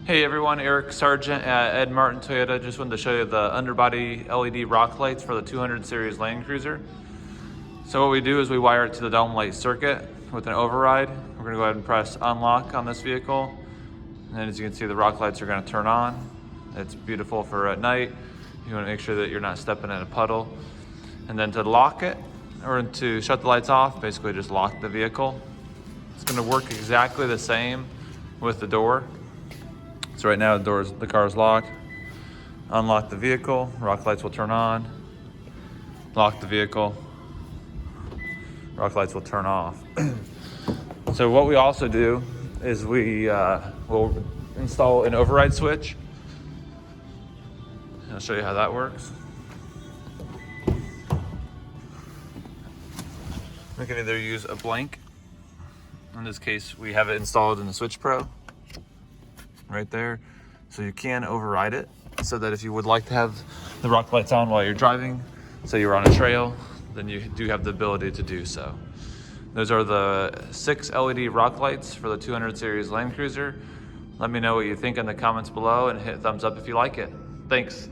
Hey everyone, Eric Sargent at Ed Martin Toyota. Just wanted to show you the underbody LED rock lights for the 200 series Land Cruiser. So what we do is we wire it to the dome light circuit with an override. We're gonna go ahead and press unlock on this vehicle. And then as you can see, the rock lights are gonna turn on. It's beautiful for at night. You wanna make sure that you're not stepping in a puddle. And then to lock it, or to shut the lights off, basically just lock the vehicle. It's gonna work exactly the same with the door. So right now the car is locked. Unlock the vehicle, rock lights will turn on. Lock the vehicle, rock lights will turn off. So what we also do is we will install an override switch. I'll show you how that works. We can either use a blank. In this case, we have it installed in the Switch Pro. Right there. So you can override it so that if you would like to have the rock lights on while you're driving, say you're on a trail, then you do have the ability to do so. Those are the 6 LED rock lights for the 200 series Land Cruiser. Let me know what you think in the comments below and hit thumbs up if you like it. Thanks.